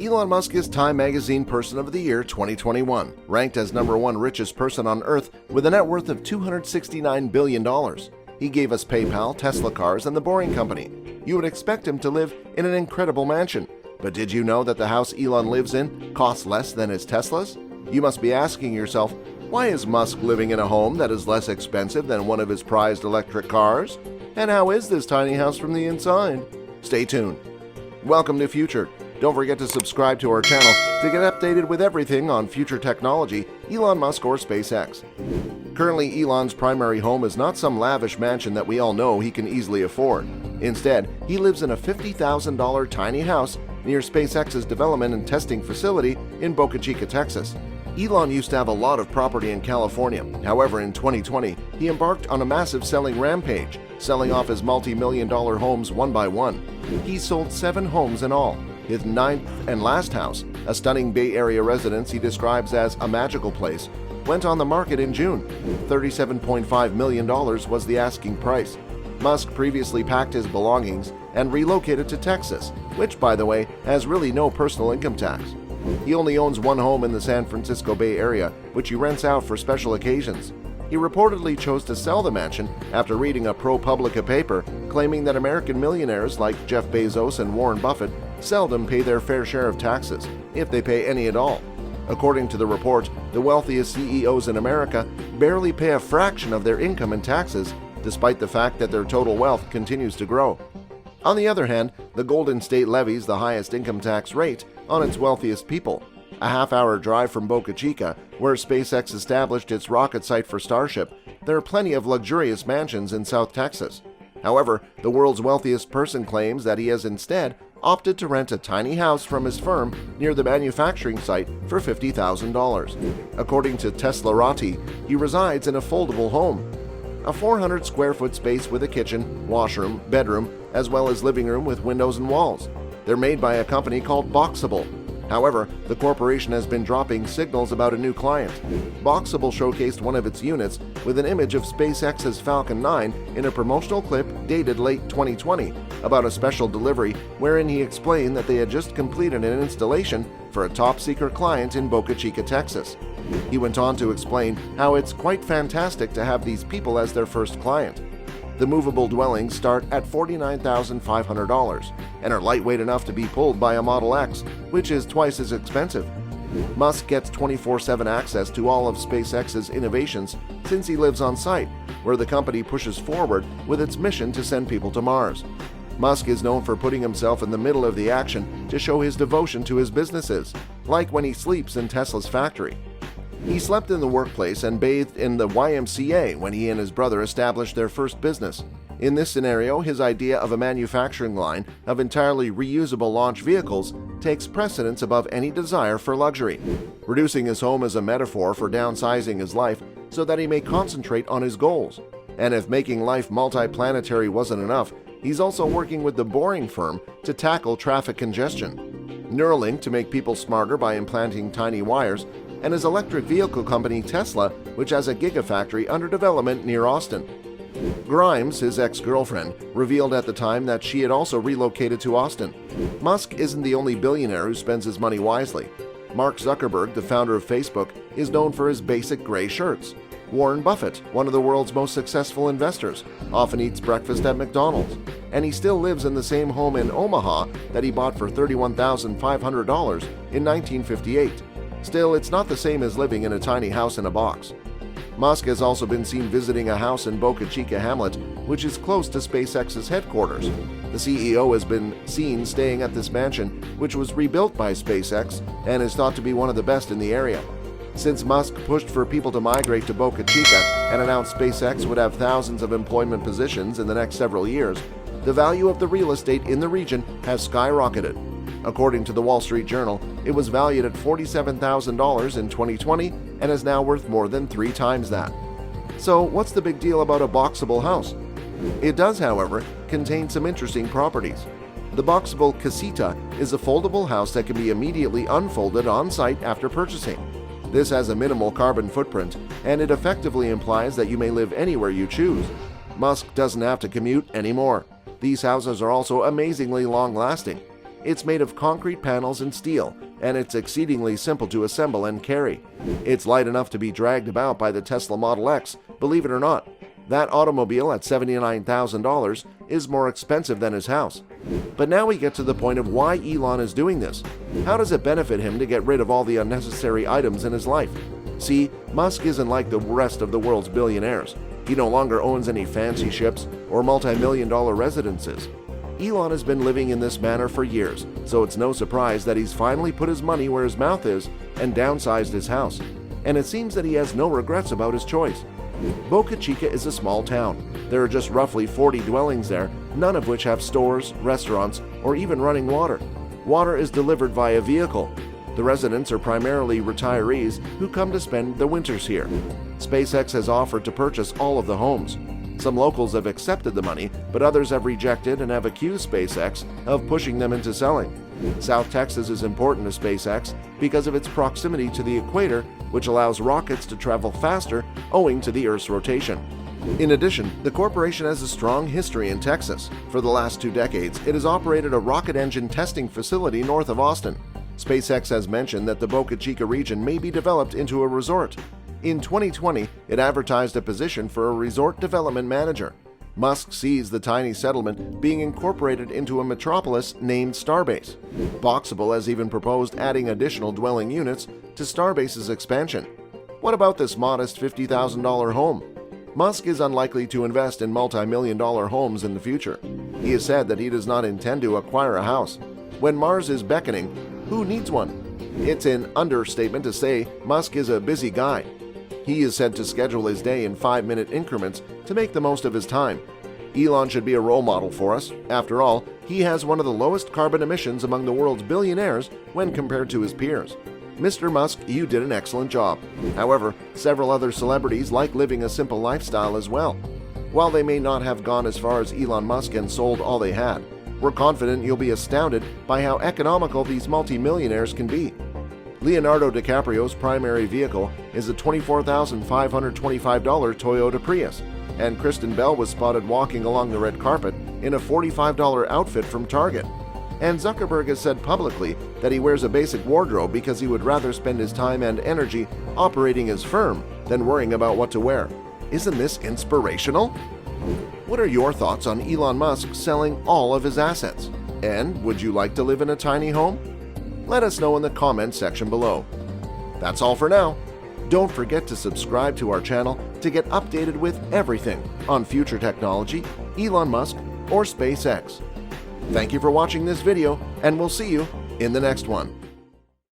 Elon Musk is Time Magazine Person of the Year 2021, ranked as #1 richest person on Earth with a net worth of $269 billion. He gave us PayPal, Tesla cars, and the Boring Company. You would expect him to live in an incredible mansion, but did you know that the house Elon lives in costs less than his Teslas? You must be asking yourself, why is Musk living in a home that is less expensive than one of his prized electric cars? And how is this tiny house from the inside? Stay tuned. Welcome to Future. Don't forget to subscribe to our channel to get updated with everything on future technology, Elon Musk, or SpaceX. Currently, Elon's primary home is not some lavish mansion that we all know he can easily afford. Instead, he lives in a $50,000 tiny house near SpaceX's development and testing facility in Boca Chica, Texas. Elon used to have a lot of property in California. However, in 2020, he embarked on a massive selling rampage, selling off his multi-million-dollar homes one by one. He sold 7 homes in all. His 9th and last house, a stunning Bay Area residence he describes as a magical place, went on the market in June. $37.5 million was the asking price. Musk previously packed his belongings and relocated to Texas, which, by the way, has really no personal income tax. He only owns one home in the San Francisco Bay Area, which he rents out for special occasions. He reportedly chose to sell the mansion after reading a PRO-PUBLICA paper claiming that American millionaires like Jeff Bezos and Warren Buffett seldom pay their fair share of taxes, if they pay any at all. According to the report, the wealthiest CEOs in America barely pay a fraction of their income in taxes, despite the fact that their total wealth continues to grow. On the other hand, the Golden State levies the highest income tax rate on its wealthiest people. A half-hour drive from Boca Chica, where SpaceX established its rocket site for Starship, there are plenty of luxurious mansions in South Texas. However, the world's wealthiest person claims that he has instead opted to rent a tiny house from his firm near the manufacturing site for $50,000. According to Teslarati, he resides in a foldable home, a 400-square-foot space with a kitchen, washroom, bedroom, as well as living room with windows and walls. They're made by a company called Boxable. However, the corporation has been dropping signals about a new client. Boxable showcased one of its units with an image of SpaceX's Falcon 9 in a promotional clip dated late 2020 about a special delivery wherein he explained that they had just completed an installation for a top-secret client in Boca Chica, Texas. He went on to explain how it's quite fantastic to have these people as their first client. The movable dwellings start at $49,500 and are lightweight enough to be pulled by a Model X, which is twice as expensive. Musk gets 24/7 access to all of SpaceX's innovations since he lives on site, where the company pushes forward with its mission to send people to Mars. Musk is known for putting himself in the middle of the action to show his devotion to his businesses, like when he sleeps in Tesla's factory. He slept in the workplace and bathed in the YMCA when he and his brother established their first business. In this scenario, his idea of a manufacturing line of entirely reusable launch vehicles takes precedence above any desire for luxury. Reducing his home is a metaphor for downsizing his life so that he may concentrate on his goals. And if making life multiplanetary wasn't enough, he's also working with the Boring firm to tackle traffic congestion, Neuralink to make people smarter by implanting tiny wires, and his electric vehicle company Tesla, which has a gigafactory under development near Austin. Grimes, his ex-girlfriend, revealed at the time that she had also relocated to Austin. Musk isn't the only billionaire who spends his money wisely. Mark Zuckerberg, the founder of Facebook, is known for his basic gray shirts. Warren Buffett, one of the world's most successful investors, often eats breakfast at McDonald's, and he still lives in the same home in Omaha that he bought for $31,500 in 1958. Still, it's not the same as living in a tiny house in a box. Musk has also been seen visiting a house in Boca Chica hamlet, which is close to SpaceX's headquarters. The CEO has been seen staying at this mansion, which was rebuilt by SpaceX and is thought to be one of the best in the area. Since Musk pushed for people to migrate to Boca Chica and announced SpaceX would have thousands of employment positions in the next several years, the value of the real estate in the region has skyrocketed. According to the Wall Street Journal, it was valued at $47,000 in 2020 and is now worth more than 3 times that. So what's the big deal about a Boxable house? It does, however, contain some interesting properties. The Boxable Casita is a foldable house that can be immediately unfolded on-site after purchasing. This has a minimal carbon footprint, and it effectively implies that you may live anywhere you choose. Musk doesn't have to commute anymore. These houses are also amazingly long-lasting. It's made of concrete panels and steel, and it's exceedingly simple to assemble and carry. It's light enough to be dragged about by the Tesla Model X, believe it or not. That automobile at $79,000 is more expensive than his house. But now we get to the point of why Elon is doing this. How does it benefit him to get rid of all the unnecessary items in his life? See, Musk isn't like the rest of the world's billionaires. He no longer owns any fancy ships or multi-million-dollar residences. Elon has been living in this manner for years, so it's no surprise that he's finally put his money where his mouth is and downsized his house. And it seems that he has no regrets about his choice. Boca Chica is a small town. There are just roughly 40 dwellings there, none of which have stores, restaurants, or even running water. Water is delivered via vehicle. The residents are primarily retirees who come to spend the winters here. Spacex has offered to purchase all of the homes. Some locals have accepted the money, but others have rejected and have accused SpaceX of pushing them into selling. South Texas is important to SpaceX because of its proximity to the equator, which allows rockets to travel faster owing to the Earth's rotation. In addition, the corporation has a strong history in Texas. For the last 2 decades, it has operated a rocket engine testing facility north of Austin. SpaceX has mentioned that the Boca Chica region may be developed into a resort. In 2020, it advertised a position for a resort development manager. Musk sees the tiny settlement being incorporated into a metropolis named Starbase. Boxable has even proposed adding additional dwelling units to Starbase's expansion. What about this modest $50,000 home? Musk is unlikely to invest in multi-million-dollar homes in the future. He has said that he does not intend to acquire a house. When Mars is beckoning, who needs one? It's an understatement to say Musk is a busy guy. He is said to schedule his day in 5-minute increments to make the most of his time. Elon should be a role model for us. After all, he has one of the lowest carbon emissions among the world's billionaires when compared to his peers. Mr. Musk, you did an excellent job. However, several other celebrities like living a simple lifestyle as well. While they may not have gone as far as Elon Musk and sold all they had, we're confident you'll be astounded by how economical these multimillionaires can be. Leonardo DiCaprio's primary vehicle is a $24,525 Toyota Prius, and Kristen Bell was spotted walking along the red carpet in a $45 outfit from Target. And Zuckerberg has said publicly that he wears a basic wardrobe because he would rather spend his time and energy operating his firm than worrying about what to wear. Isn't this inspirational? What are your thoughts on Elon Musk selling all of his assets? And would you like to live in a tiny home? Let us know in the comments section below. That's all for now. Don't forget to subscribe to our channel to get updated with everything on future technology, Elon Musk, or SpaceX. Thank you for watching this video, and we'll see you in the next one.